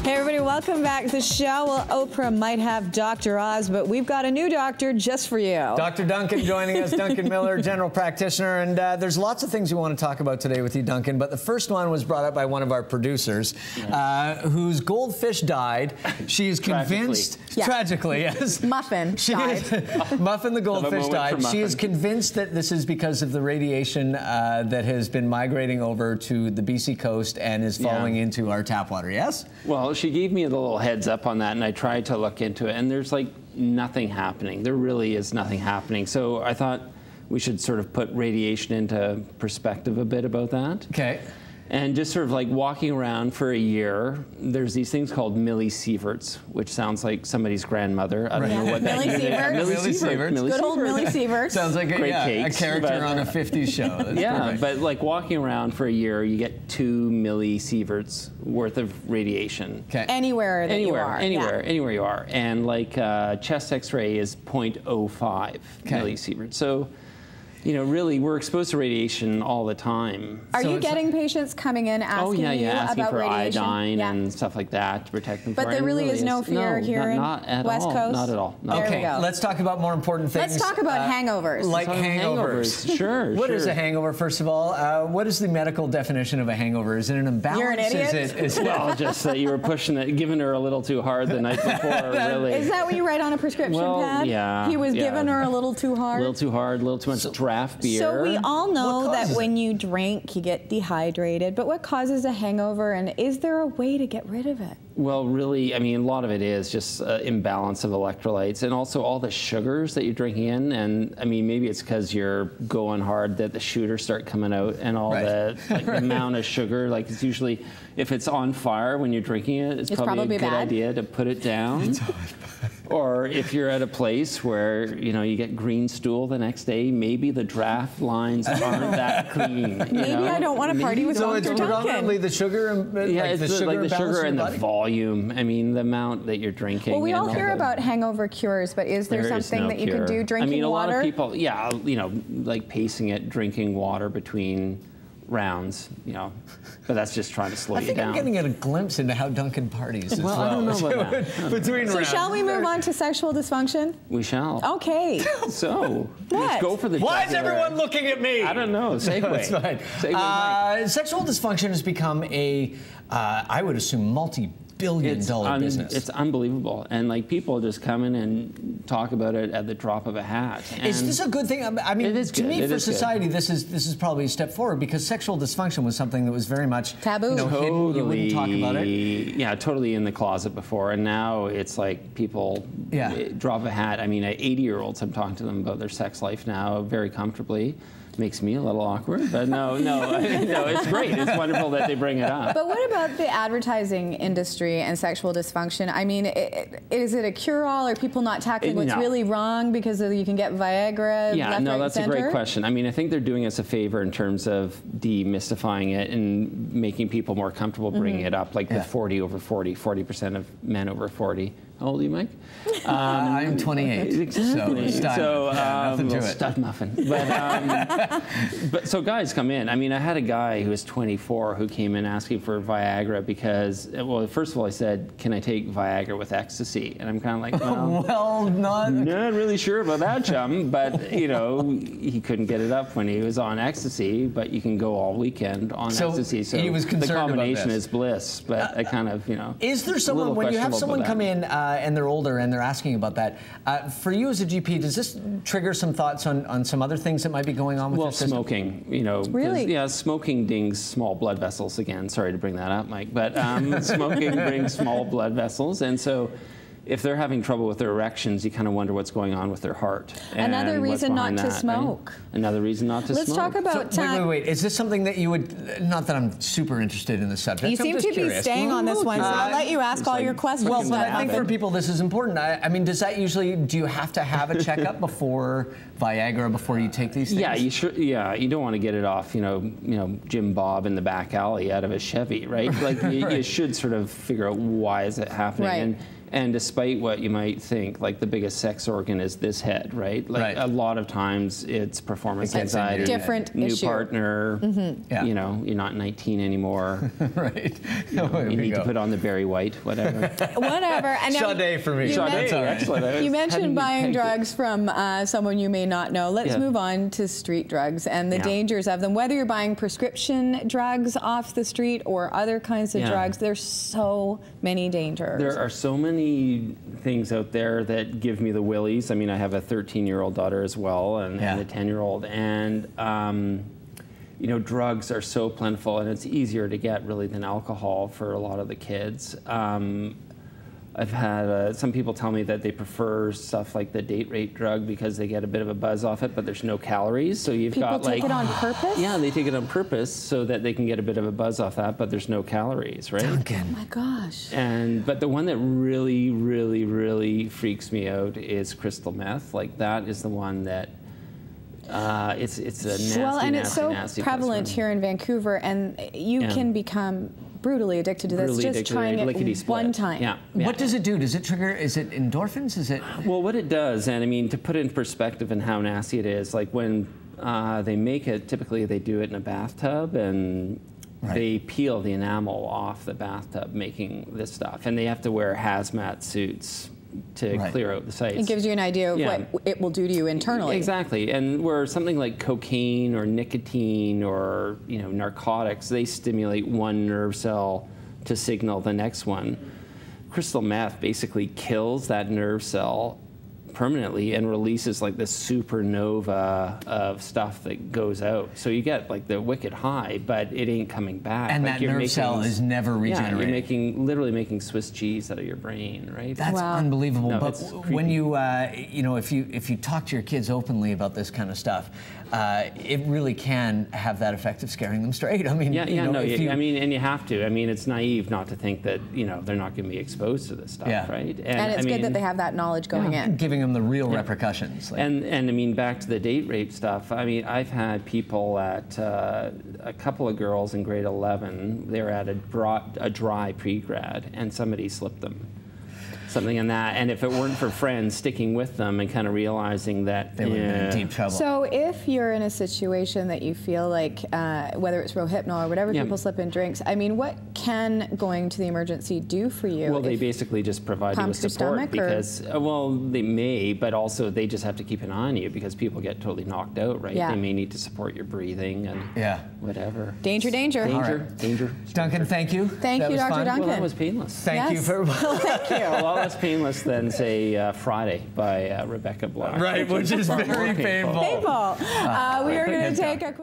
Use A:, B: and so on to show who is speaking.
A: Hey everybody, welcome back to the show. Well, Oprah might have Dr. Oz, but we've got a new doctor just for you. Dr. Duncan joining us, Duncan Miller, general practitioner, and there's lots of things we want to talk about today with you, Duncan, but the first one was brought up by one of our producers, whose goldfish died. She is convinced, tragically, yes.
B: Muffin died.
A: Muffin the goldfish died. She is convinced that this is because of the radiation that has been migrating over to the BC coast and is falling into our tap water, yes?
C: Well, she gave me a little heads up on that, and I tried to look into it, and there's like nothing happening. There really is nothing happening. So I thought we should sort of put radiation into perspective a bit about that.
A: Okay.
C: And just sort of like walking around for a year, there's these things called millisieverts, which sounds like somebody's grandmother. I don't know what that is.
A: Millisieverts.
B: Good old millisieverts.
A: Sounds like a character on a 50s show. That's perfect.
C: But like walking around for a year, you get 2 millisieverts worth of radiation.
A: Okay.
B: Anywhere that you are.
C: Anywhere you are. And like chest x-ray is 0.05 millisieverts. So, you know, really, we're exposed to radiation all the time.
B: Are you getting patients coming in asking you
C: asking
B: about
C: for
B: radiation?
C: iodine and stuff like that to protect them.
B: But there really is no fear here in West Coast?
C: Not at all. No.
A: Okay, let's talk about more important things.
B: Let's talk about hangovers.
A: Like hangovers.
C: Sure.
A: What is a hangover, first of all? What is the medical definition of a hangover? Is it an imbalance?
B: You're an idiot?
C: Well, just that you were pushing it, giving her a little too hard the night before, really.
B: Is that what you write on a prescription pad?
C: Yeah.
B: He was giving her a little too hard?
C: A little too hard, a little too much draft beer.
B: So we all know that when you drink, you get dehydrated. But what causes a hangover, and is there a way to get rid of it?
C: Well, really, I mean, a lot of it is just imbalance of electrolytes and also all the sugars that you're drinking in. And, I mean, maybe it's because you're going hard that the shooters start coming out and all the amount of sugar. Like, it's usually, if it's on fire when you're drinking it, it's probably a good idea to put it down. Or if you're at a place where, you know, you get green stool the next day, maybe the draft lines aren't that clean.
B: Maybe I don't want to party with Dr. Duncan.
A: So it's predominantly the sugar and
C: it's the sugar and the volume. I mean, the amount that you're drinking.
B: Well, we all hear about hangover cures, but is there something that you can do? Drinking water?
C: I mean, a lot of people, you know, like pacing it, drinking water between rounds, you know, but that's just trying to slow you down.
A: I'm getting a glimpse into how Duncan parties as well.
C: I don't know about that.
A: Between
B: rounds. Shall we move on to sexual dysfunction?
C: We shall.
B: Okay.
C: So, let's go for the
A: Why is everyone looking at me?
C: I don't know. Segue.
A: No, it's fine. Sexual dysfunction has become a, I would assume, multi-billion-dollar business.
C: It's unbelievable, and like people just come in and talk about it at the drop of a hat. And
A: is this a good thing? I mean, to me, for society, this is probably a step forward because sexual dysfunction was something that was very much
B: taboo.
A: You know, hidden. You wouldn't talk about it.
C: Yeah, totally in the closet before, and now it's like people drop a hat. I mean, 80-year-olds, I'm talking to them about their sex life now very comfortably. Makes me a little awkward, but no, it's great. It's wonderful that they bring it up.
B: But what about the advertising industry and sexual dysfunction? I mean, is it a cure-all? Are people not tackling what's really wrong because you can get Viagra left, right,
C: that's
B: center?
C: a great question. I mean, I think they're doing us a favor in terms of demystifying it and making people more comfortable bringing it up, like the 40 over 40, 40% of men over 40. How old are you, Mike?
A: I'm 28.
C: Exactly.
A: So, nothing to it.
C: Stud muffin. But so guys come in. I mean, I had a guy who was 24 who came in asking for Viagra because, well, first of all, I said, "Can I take Viagra with ecstasy?" And I'm kind of like, well, not really sure about that, chum. But you know, he couldn't get it up when he was on ecstasy. But you can go all weekend on ecstasy. So
A: he was concerned
C: the combination
A: about this.
C: is bliss. But I kind of, you know.
A: Is there someone when you have someone come in? And they're older and they're asking about that. For you as a GP, does this trigger some thoughts on some other things that might be going on with your system?
C: Smoking, you know.
B: Really?
C: Yeah, smoking dings small blood vessels. Again, sorry to bring that up, Mike, but smoking brings small blood vessels. And so if they're having trouble with their erections, you kind of wonder what's going on with their heart.
B: Another reason not to smoke.
C: Right? Another reason not to smoke.
B: Let's talk about
A: wait. Is this something that you would, not that I'm super interested in the subject.
B: You seem to be staying on this one, so I'll let you ask all your questions.
A: Well, but I think for people this is important. I mean, does that usually, do you have to have a checkup before Viagra, before you take these things?
C: Yeah, you should. Yeah, you don't want to get it off, you know, Jim Bob in the back alley out of a Chevy, right? Like you should sort of figure out why is it happening.
B: Right.
C: And despite what you might think, like the biggest sex organ is this head, right? Like a lot of times it's performance anxiety,
B: different
C: new
B: issue.
C: Partner, you know, you're not 19 anymore.
A: Right.
C: You need to put on the Barry White, whatever.
B: Whatever. And
A: Sade for me.
C: Sade, excellent.
B: You mentioned buying drugs from someone you may not know. Let's move on to street drugs and the dangers of them. Whether you're buying prescription drugs off the street or other kinds of drugs, there's so many dangers.
C: There are so many things out there that give me the willies. I mean, I have a 13-year-old daughter as well, and a 10-year-old, and you know, drugs are so plentiful, and it's easier to get really than alcohol for a lot of the kids. I've had some people tell me that they prefer stuff like the date rape drug because they get a bit of a buzz off it, but there's no calories. So you've got like...
B: People take it on purpose?
C: Yeah, they take it on purpose so that they can get a bit of a buzz off that, but there's no calories, right?
A: Duncan.
B: Oh my gosh.
C: But the one that really, really, really freaks me out is crystal meth. Like that is the one that it's a nasty,
B: well, and it's so
C: nasty
B: prevalent here in Vancouver, and you can become brutally addicted to this just trying it one time.
C: Yeah.
A: What does it do? Does it trigger, is it endorphins? Is it?
C: Well, what it does, and I mean, to put it in perspective and how nasty it is, like when they make it, typically they do it in a bathtub, and they peel the enamel off the bathtub making this stuff, and they have to wear hazmat suits to clear out the sites.
B: It gives you an idea of what it will do to you internally.
C: Exactly, and where something like cocaine or nicotine or narcotics, they stimulate one nerve cell to signal the next one. Crystal meth basically kills that nerve cell permanently and releases like this supernova of stuff that goes out. So you get like the wicked high, but it ain't coming back.
A: And
C: like
A: that nerve cell is never regenerated.
C: You're literally making Swiss cheese out of your brain, right?
A: That's unbelievable.
C: No,
A: but when you, if you talk to your kids openly about this kind of stuff, it really can have that effect of scaring them straight. I mean,
C: I mean, and you have to. I mean, it's naive not to think that they're not going to be exposed to this stuff, right?
B: And it's good that they have that knowledge going in.
A: Giving them the real repercussions. Like.
C: And I mean, back to the date rape stuff. I mean, I've had people at a couple of girls in grade 11. They were at a dry pre-grad, and somebody slipped them something in that. And if it weren't for friends sticking with them and kind of realizing that
A: they would have been in deep trouble.
B: So if you're in a situation that you feel like, whether it's Rohypnol or whatever, people slip in drinks, I mean, what can going to the emergency do for you?
C: Well, they basically just provide you with support because, well, they may, but also they just have to keep an eye on you because people get totally knocked out, right? They may need to support your breathing and whatever.
B: Danger, danger.
C: Danger.
A: Duncan, thank you.
B: Thank you, Dr. Duncan.
C: Well, that was painless.
A: Thank you for...
B: Thank you.
C: Well, less painless than, say, Friday by Rebecca Black.
A: Right, which is very painful.
B: We are going to take a quick...